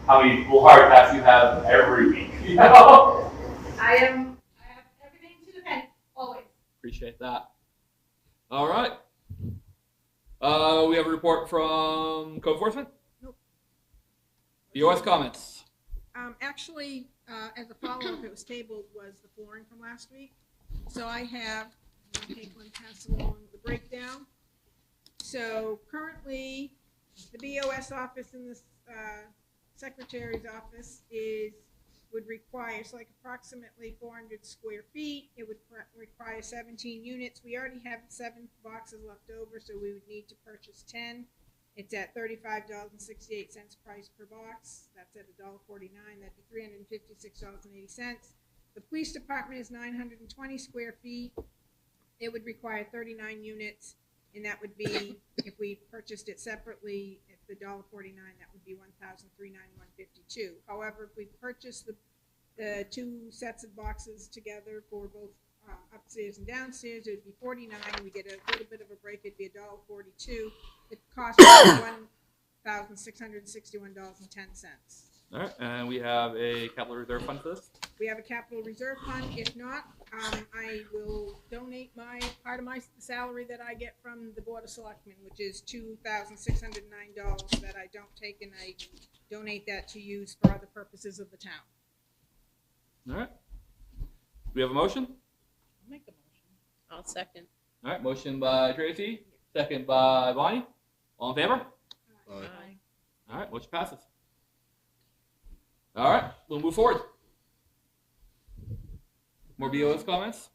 how many hard hats you have every week. You know? I have everything to the penny, always. Appreciate that. All right. We have a report from code enforcement. Nope. BOS comments. Actually, as a follow-up, it was tabled was the flooring from last week. So I have, take one, pass along the breakdown. So currently, the BOS office and the secretary's office would require, it's like approximately 400 square feet. It would require 17 units. We already have 7 boxes left over, so we would need to purchase 10. It's at $35.68 price per box. That's at $1.49. That'd be $356.80. The police department is 920 square feet. It would require 39 units, and that would be, if we purchased it separately, at the $1.49, that would be $1,391.52. However, if we purchase the 2 sets of boxes together for both upstairs and downstairs, it would be $49. We get a little bit of a break. It'd be $1.42. It costs $1,661.10. All right, and we have a capital reserve fund for this. We have a capital reserve fund. If not, I will donate my part of my salary that I get from the Board of Selectmen, which is $2,609 that I don't take, and I donate that to use for other purposes of the town. All right. Do we have a motion? I'll make the motion. I'll second. All right, motion by Tracy, second by Bonnie. All in favor? Aye. All right, motion passes. All right, we'll move forward. More BOS comments?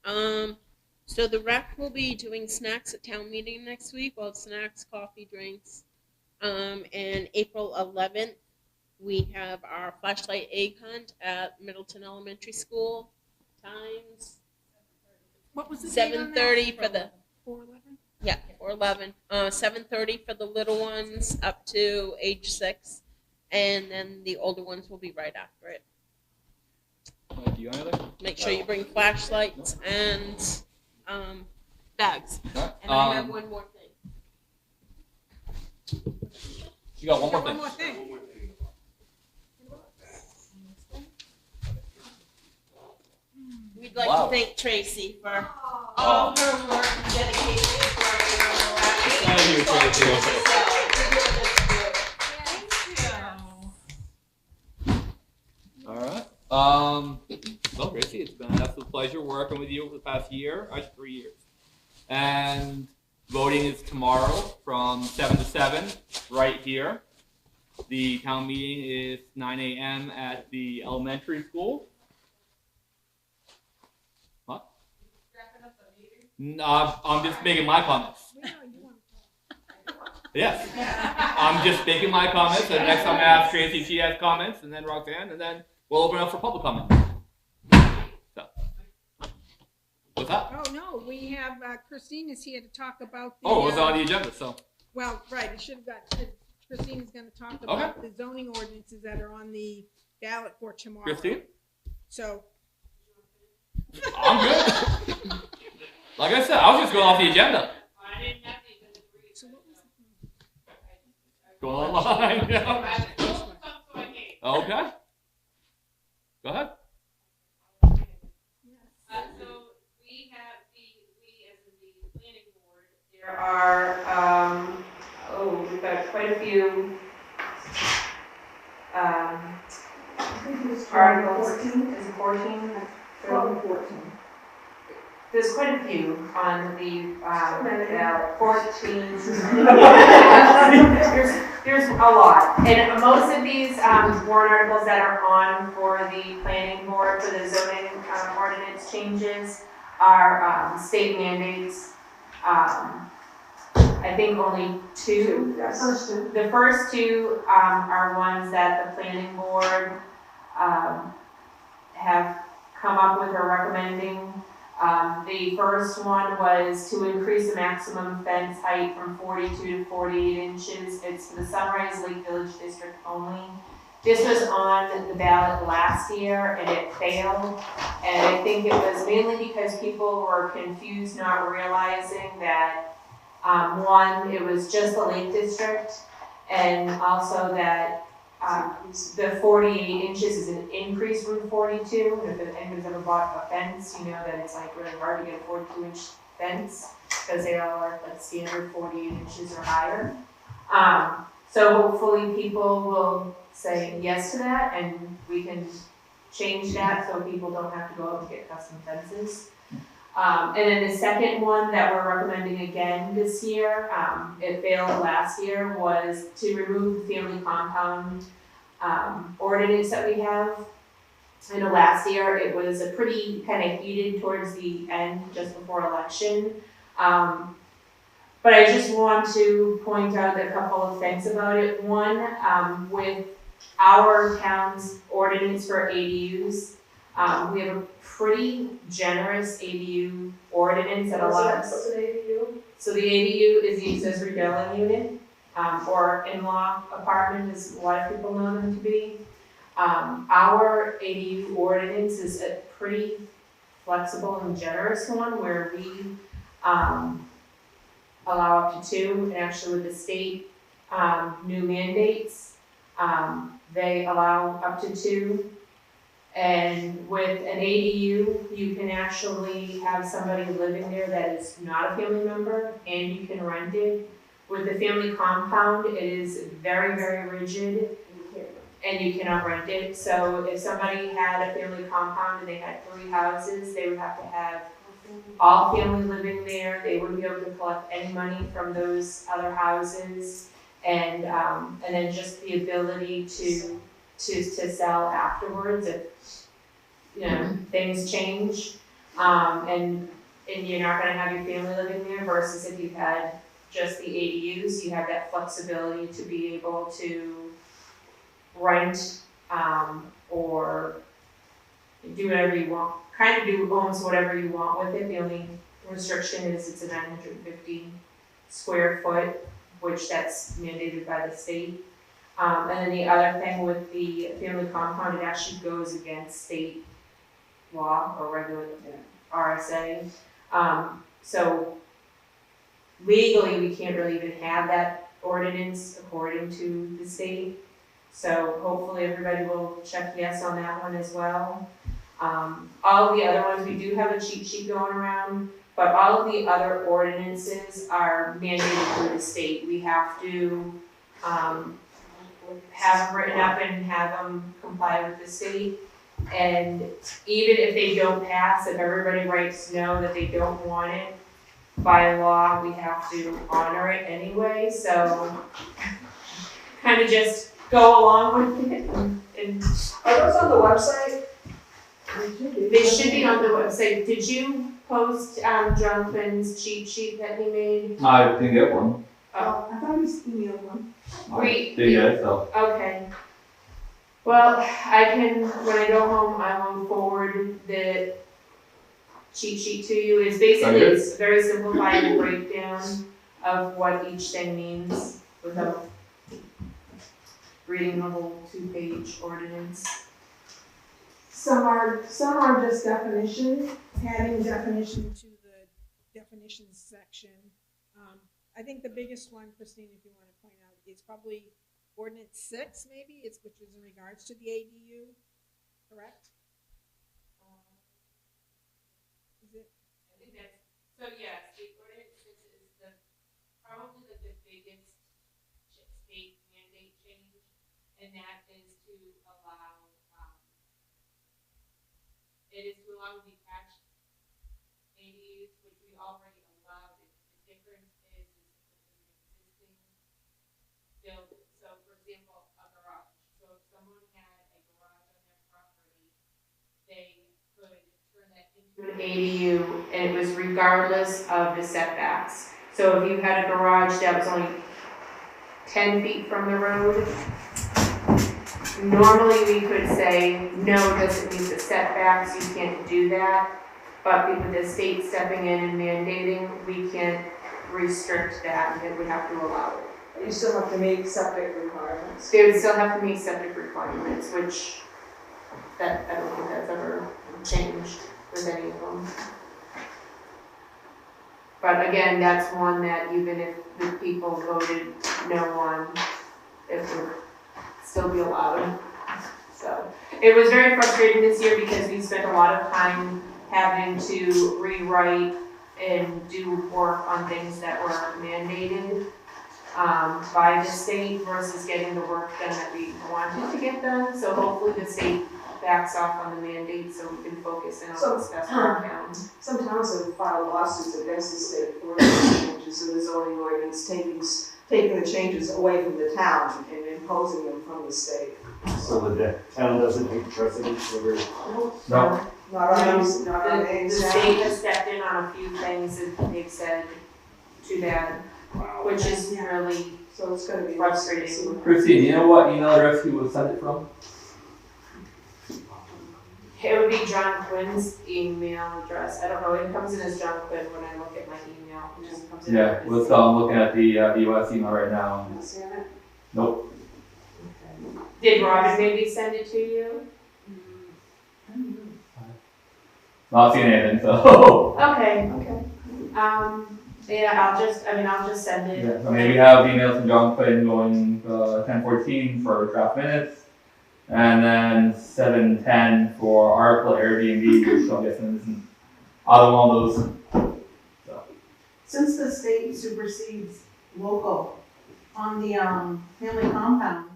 So the rec will be doing snacks at town meeting next week. We'll have snacks, coffee, drinks. And April 11th, we have our flashlight egg hunt at Middleton Elementary School. Times. What was the 7:30 for the. 411? Yeah, 411. 7:30 for the little ones up to age 6, and then the older ones will be right after it. Do you want anything? Make sure you bring flashlights and bags. Right. And I have one more thing. You got one more One thing. more thing. We'd like Wow. to thank Tracy for all her work and dedication for Thank you, Tracy. All right. Well, Tracy, it's been an absolute pleasure working with you over the past year, actually 3 years. And voting is tomorrow from 7 to 7, right here. The town meeting is 9 a.m. at the elementary school. What? I'm just making my comments. Yes. I'm just making my comments, and next time I ask Tracy if she has comments, and then Roxanne, and then we'll open up for public comment. So. What's that? Oh, no, we have, Christine is here to talk about the. Oh, it was on the agenda, so. Well, right, it should have got, Christine is gonna talk about the zoning ordinances that are on the ballot for tomorrow. Christine? So. I'm good. Like I said, I was just going off the agenda. So what was Going online, yeah. Okay. Go ahead. So we as in the planning board, there are, we've got quite a few, articles. Is it 14? 12 and 14. there's quite a few on the ballot. 14. There's a lot, and most of these warrant articles that are on for the planning board for the zoning ordinance changes are state mandates. I think only two. The first two are ones that the planning board have come up with or recommending. The first one was to increase the maximum fence height from 42 to 48 inches. It's for the Sunrise Lake Village District only. This was on the ballot last year and it failed. And I think it was mainly because people were confused, not realizing that one, it was just the Lake District, and also that the 48 inches is an increase from the 42. And if anyone's ever bought a fence, you know that it's like really hard to get a 42-inch fence because they all are like standard 48 inches or higher. So hopefully people will say yes to that, and we can change that so people don't have to go out and get custom fences. And then the second one that we're recommending again this year, it failed last year, was to remove the family compound ordinance that we have. I know last year it was a pretty kind of heated towards the end, just before election. But I just want to point out a couple of things about it. One, with our town's ordinance for ADUs, we have a pretty generous ADU ordinance that allows. What's an ADU? So the ADU is the accessory dwelling unit, or in-law apartment, as a lot of people know them to be. Our ADU ordinance is a pretty flexible and generous one where we allow up to 2, and actually with the state new mandates, they allow up to 2. And with an ADU, you can actually have somebody living there that is not a family member, and you can rent it. With the family compound, it is very, very rigid, and you cannot rent it. So if somebody had a family compound and they had 3 houses, they would have to have all family living there. They wouldn't be able to collect any money from those other houses, and then just the ability to sell afterwards if things change, and you're not going to have your family living there. Versus if you had just the ADUs, you have that flexibility to be able to rent or do whatever you want. Kind of do almost whatever you want with it. The only restriction is it's a 950 square foot, which that's mandated by the state. And then the other thing with the family compound, it actually goes against state law or regular RSA. So legally, we can't really even have that ordinance according to the state. So hopefully everybody will check yes on that one as well. All of the other ones, we do have a cheat sheet going around, but all of the other ordinances are mandated through the state. We have to have them written up and have them comply with the state. And even if they don't pass, if everybody writes no, that they don't want it, by law, we have to honor it anyway. So kind of just go along with it. And Are those on the website? they should be on the website. Did you post John Quinn's cheat sheet that he made? I didn't get one. Oh. I thought he emailed one. We did get it, so. Okay. Well, I can, when I go home, I will forward the cheat sheet to you. It's basically, it's a very simplified breakdown of what each thing means without reading the whole 2-page ordinance. Some are just definition, adding definition to the definitions section. I think the biggest one, Christine, if you want to point out, is probably Ordinance 6, maybe, which is in regards to the ADU, correct? Is it? I think that's, so yes, the Ordinance 6 is probably the biggest state mandate change, and that is to allow, detached ADU already allowed it. The difference is existing building. So for example, a garage. So if someone had a garage on their property, they could turn that into an ADU, and it was regardless of the setbacks. So if you had a garage that was only 10 feet from the road, normally we could say, no, it doesn't meet the setbacks, you can't do that. But with the state stepping in and mandating, we can't restrict that, and we have to allow it. You still have to meet septic requirements. They would still have to meet septic requirements, which I don't think that's ever changed with any of them. But again, that's one that even if the people voted no on, it would still be allowed. So it was very frustrating this year because we spent a lot of time having to rewrite and do work on things that were mandated by the state versus getting the work done that we wanted to get done. So hopefully the state backs off on the mandate so we can focus in on what's best for our county. Some towns have filed lawsuits against the state for the changes in the zoning ordinance, taking the changes away from the town and imposing them from the state. So the town doesn't take precedence over. No. Not on these, not on The these. state has stepped in on a few things that they've said too bad, which is really So it's gonna be frustrating. Christine, you know what email address he would send it from? It would be John Quinn's email address. I don't know, it comes in as John Quinn when I look at my email. It just comes in. Yeah, as- let's, I'm looking at the US email right now. Not seeing it? Nope. Did Robin maybe send it to you? Not seeing anything, so. Okay. Yeah, I'll just send it. Yeah, I mean, we have emails from John Quinn going 10:14 for draft minutes, and then 7:10 for article Airbnb, which I'm guessing isn't either one of those. So. Since the state supersedes local on the family compound,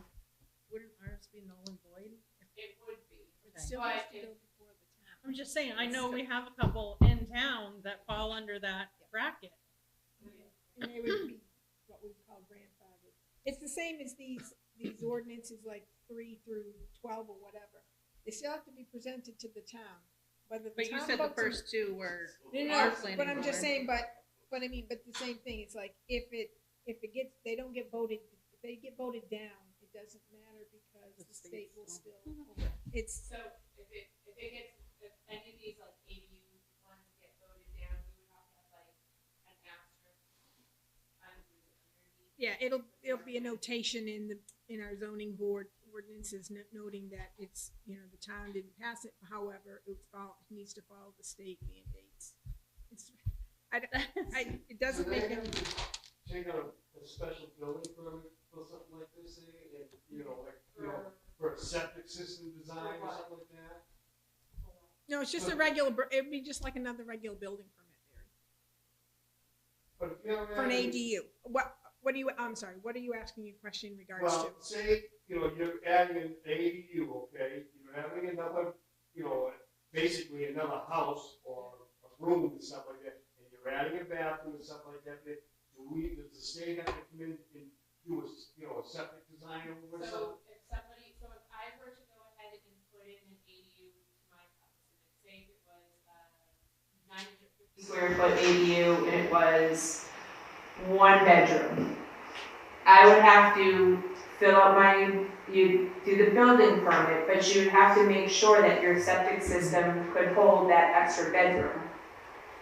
wouldn't ours be null and void? It would be. It still But has to go before the town. I'm just saying, I know we have a couple in town that fall under that bracket. And they would be what we call grandfathered. It's the same as these ordinances like 3 through 12 or whatever. They still have to be presented to the town. Whether the But you town said the votes on- first two were No, our no, planning but I'm just board. saying, but I mean, but the same thing, it's like, if it gets, they don't get voted, if they get voted down, it doesn't matter because the state will still, it's, So if any of these like ADU ones get voted down, we would have to have like an asterisk underneath. yeah, it'll be a notation in our zoning board ordinances noting that it's, the town didn't pass it, however, it needs to follow the state mandates. It doesn't make any. Take a special building permit for something like this, and, for a septic system design or something like that? No, it's just a regular, it'd be just like another regular building permit, Barry, But if you have for an ADU. What do you, I'm sorry, what are you asking a question in regards to? Well, say, you're adding an ADU, okay, you're having another, basically another house or a room and stuff like that, and you're adding a bathroom and stuff like that, does the state have to come in and do a septic design over or something? So if I were to go ahead and put in an ADU to my house, and say it was 950 square foot ADU and it was 1 bedroom, I would have to fill out you do the building permit, but you would have to make sure that your septic system could hold that extra bedroom.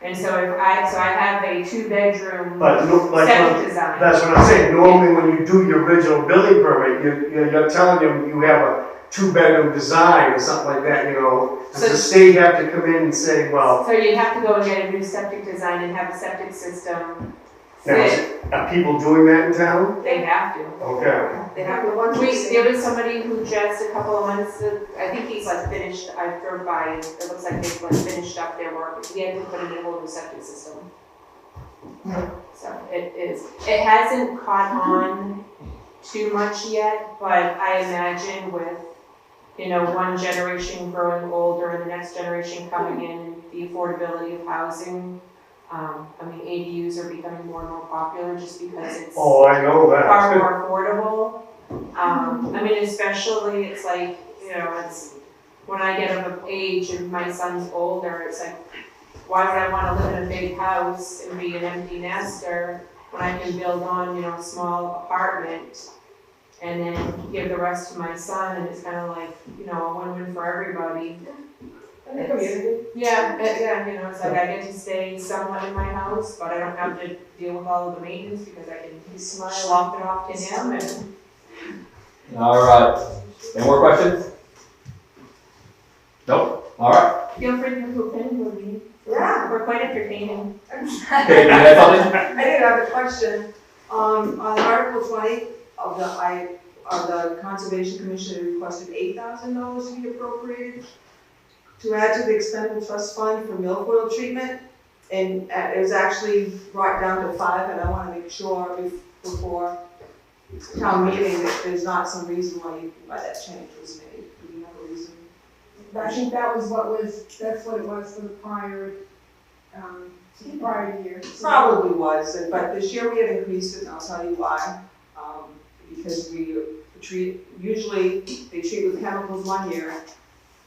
And so I have a 2-bedroom But septic design. that's what I'm saying, normally when you do your original building permit, you're telling them you have a 2-bedroom design or something like that, Does the state have to come in and say, well, So you'd have to go and get a new septic design and have a septic system now, fit. are people doing that in town? They have to. Okay. They have to. There was somebody who just a couple of months, I think he's like finished, I drove by and it looks like they've like finished up their work. He had to put in a whole new septic system. So it hasn't caught on too much yet, but I imagine with, one generation growing older and the next generation coming in, the affordability of housing, I mean, ADUs are becoming more and more popular just because it's Oh, I know that. far more affordable. I mean, especially it's like, you know, it's when I get of age and my son's older, it's like, why would I want to live in a big house and be an empty nester when I can build on, you know, a small apartment and then give the rest to my son, and it's kind of like, you know, a win-win for everybody. Yeah, you know, it's like I get to stay somewhat in my house, but I don't have to deal with all of the maintenance because I can slop it off to him and. All right. Any more questions? Nope. All right. Feel free to hoop in with me. Yeah. We're quite entertaining. Okay, you had something? I did have a question. On Article 20 of the Conservation Commission requested $8,000 to be appropriated to add to the expendable trust fund for Milfoil Treatment. And it was actually brought down to 5, and I want to make sure before town meeting that there's not some reason why that change was made. Do you have a reason? I think that's what it was for the prior year. Probably was, but this year we had increased it, and I'll tell you why. Because usually they treat with chemicals 1 year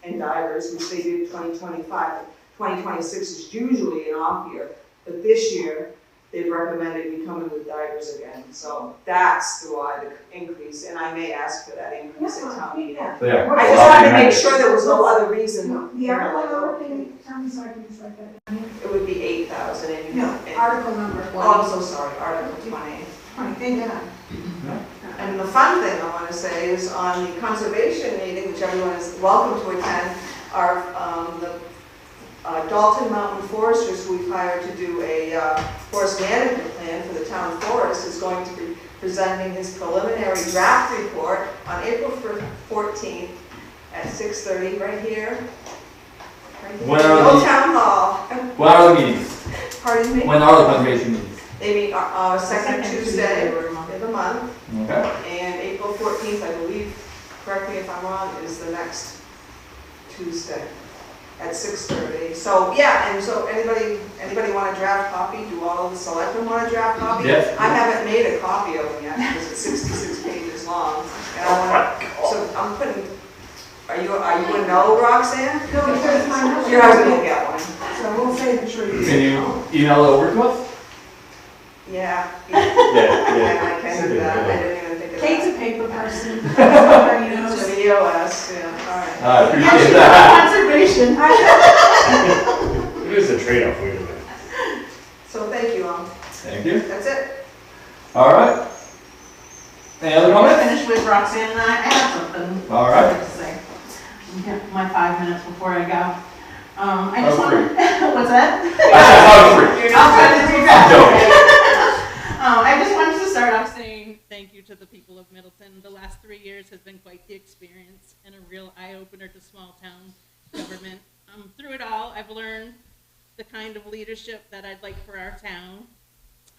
and divers, which they did 2025. 2026 is usually an off year, but this year they've recommended we come in with divers again. So that's why the increase, and I may ask for that increase at town meeting. So, yeah. I just wanted to make sure there was no other reason. The article number, can you tell me so I can just write that down? It would be 8,000 and. No, article number. Oh, I'm so sorry, Article 20. Thank you. And the fun thing I want to say is on the conservation meeting, which everyone is welcome to attend, the Dalton Mountain Foresters, who we've hired to do a forest management plan for the town forest, is going to be presenting his preliminary draft report on April 14th at 6:30 right here. When are Old the- Town Hall. When are the meetings? Pardon me? When are the conservation meetings? They meet second Tuesday of the month. Okay. And April 14th, I believe, correct me if I'm wrong, is the next Tuesday at 6:30. So, yeah, and so anybody want a draft copy? Do all of the selectmen want a draft copy? Yes. I haven't made a copy of them yet because it's 66 pages long. And I want, so I'm putting, are you a no, Roxanne? No, because my husband. Your husband will get one. So we'll say the truth. Can you email it over to us? Yeah. Yeah. I can do that. I didn't even think of that. Kate's a paper person. Everybody knows. To the EOS, yeah, all right. I appreciate that. Conservation. It is a trade-off, wait a minute. So thank you all. Thank you. That's it. All right. Any other comments? Finish with Roxanne and I have something. All right. To say. Yeah, my 5 minutes before I go. I just I'm want. What's that? I'm free. I'll try to do that. Joking. I just wanted to start off saying thank you to the people of Middleton. The last 3 years has been quite the experience and a real eye-opener to small town government. Through it all, I've learned the kind of leadership that I'd like for our town.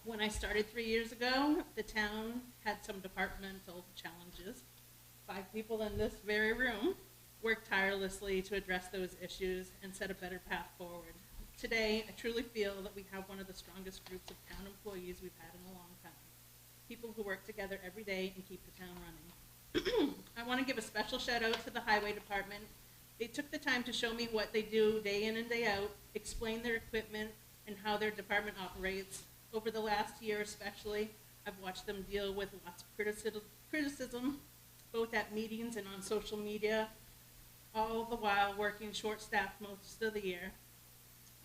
When I started 3 years ago, the town had some departmental challenges. 5 people in this very room worked tirelessly to address those issues and set a better path forward. Today, I truly feel that we have one of the strongest groups of town employees we've had in a long time. People who work together every day and keep the town running. I want to give a special shout out to the highway department. They took the time to show me what they do day in and day out, explain their equipment and how their department operates. Over the last year especially, I've watched them deal with lots of criticism, both at meetings and on social media, all the while working short-staffed most of the year.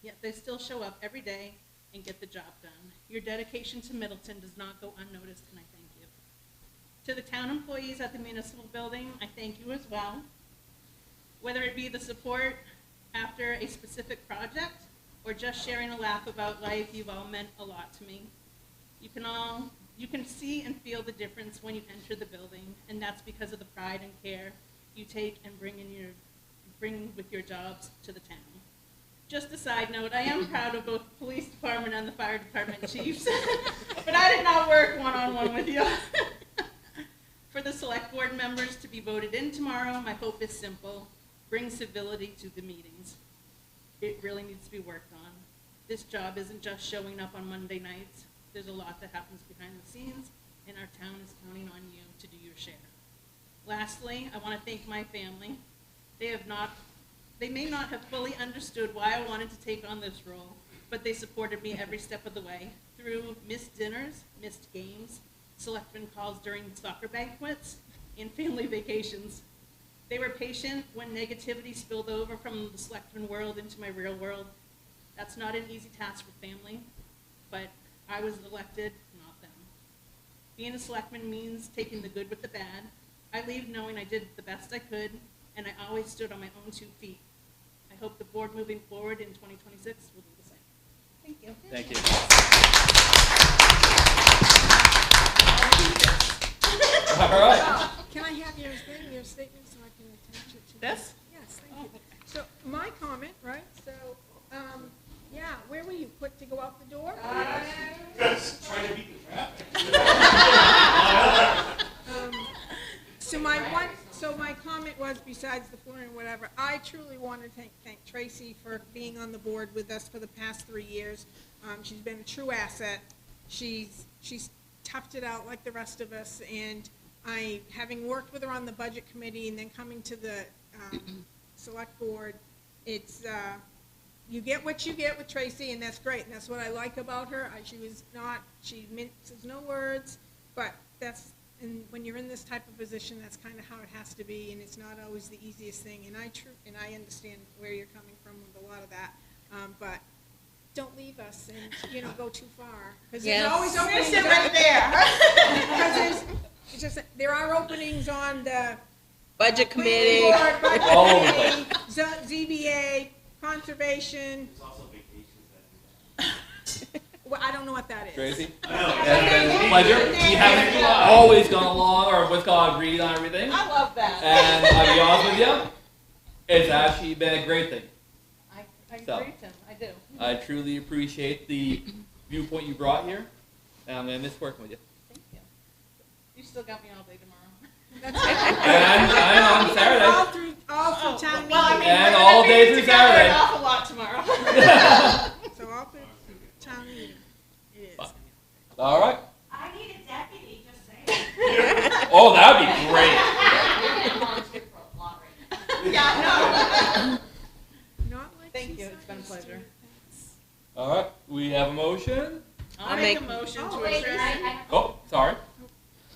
Yet they still show up every day and get the job done. Your dedication to Middleton does not go unnoticed, and I thank you. To the town employees at the municipal building, I thank you as well. Whether it be the support after a specific project or just sharing a laugh about life, you've all meant a lot to me. You can see and feel the difference when you enter the building, and that's because of the pride and care you take and bring with your jobs to the town. Just a side note, I am proud of both the police department and the fire department chiefs, but I did not work one-on-one with you. For the select board members to be voted in tomorrow, my hope is simple: bring civility to the meetings. It really needs to be worked on. this job isn't just showing up on Monday nights. There's a lot that happens behind the scenes, and our town is counting on you to do your share. Lastly, I want to thank my family. They may not have fully understood why I wanted to take on this role, but they supported me every step of the way through missed dinners, missed games, selectmen calls during soccer banquets, and family vacations. They were patient when negativity spilled over from the selectman world into my real world. That's not an easy task for family, but I was elected, not them. Being a selectman means taking the good with the bad. I leave knowing I did the best I could, and I always stood on my own 2 feet. I hope the board moving forward in 2026 will do the same. Thank you. Thank you. All right. Can I have your statement so I can attach it to This? Yes, thank you. So my comment, right, so, yeah, where were you, quick to go out the door? Yes, trying to beat the traffic. So my comment was, besides the flooring and whatever, I truly want to thank Tracy for being on the board with us for the past 3 years. She's been a true asset. She's toughed it out like the rest of us, and having worked with her on the budget committee and then coming to the select board, it's you get what you get with Tracy, and that's great, and that's what I like about her. She minces no words, but and when you're in this type of position, that's kind of how it has to be, and it's not always the easiest thing. And I understand where you're coming from with a lot of that, but don't leave us and go too far, because there's always openings right there. Because there are openings on the Budget committee. Budget All over the committee, ZBA, conservation. There's also vacations that Well, I don't know what that is. Tracy? It's been a pleasure. We haven't always gone along or what's called agreed on everything. I love that. And I'll be honest with you, it's actually been a great thing. I agree, Tim. I do. I truly appreciate the viewpoint you brought here, and I'm going to miss working with you. Thank you. You still got me all day tomorrow. And on Saturday. All through town meeting. Well, I mean, And we're all gonna day be through together Saturday. an awful lot tomorrow. So all through town meeting. It is. All right. I need a deputy, just saying. Oh, that would be great. Yeah, Not like Thank you. she's It's been a pleasure. All right. We have a motion. I'll make a motion to Wait, adjourn. Oh, sorry.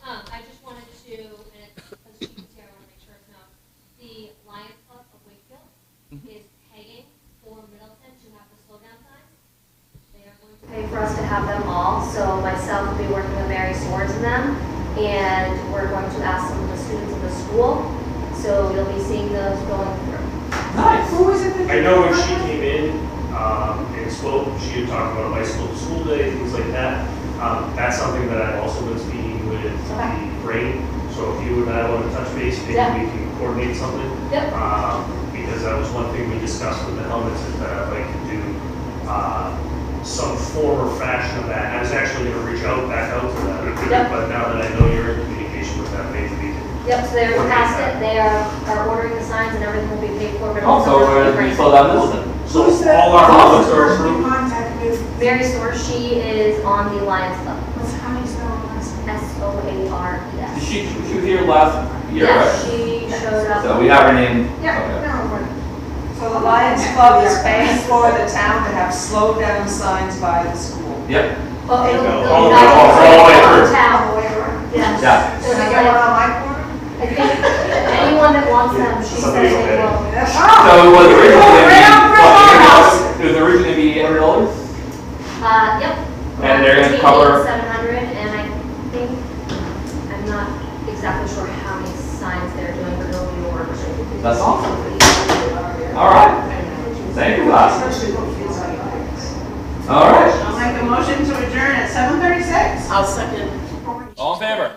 I just wanted to, and because Chief is here, I want to make sure it's known, the Lions Club of Wakefield is paying for Middleton to have the slowdown signs. They are going to pay for us to have them all, so myself will be working with Mary Swords in them, and we're going to ask some of the students of the school, so you'll be seeing those going through. Nice. Who was it that I know when she came in and spoke, she had talked about bicycle to school day, things like that. That's something that I've also been speaking with the brain. So if you and I want to touch base, maybe we can coordinate something. Yep. Because that was one thing we discussed with the helmets, is that I'd like to do some form or fashion of that. I was actually going to reach back out to that, Yep. but now that I know you're in communication with them, maybe we can. Yep, so they're past it, they are ordering the signs and everything will be paid for. But Also, we're going to slow down Middleton. So all our helmets are approved. Mary Soares, she is on the Lions Club. How do you spell her last name? Soares. She was here last year, Yes, right? she showed up. So we have her name. Yeah, Okay. no, so the Lions Club is paying for the town to have slowed down signs by the school. Yep. Oh, it'll All be the way through. town. All the way around. Yes. Yeah. So Can I it's get one like, on my corner? I think anyone that wants them, she said Somebody they will will. So it was originally going to be $800. Yep. And they're gonna Between cover- 700, and I think, I'm not exactly sure how many signs they're doing, but it'll be more. That's awesome. All right. Thank you, guys. All right. I'll make a motion to adjourn at 7:36. I'll second. All in favor?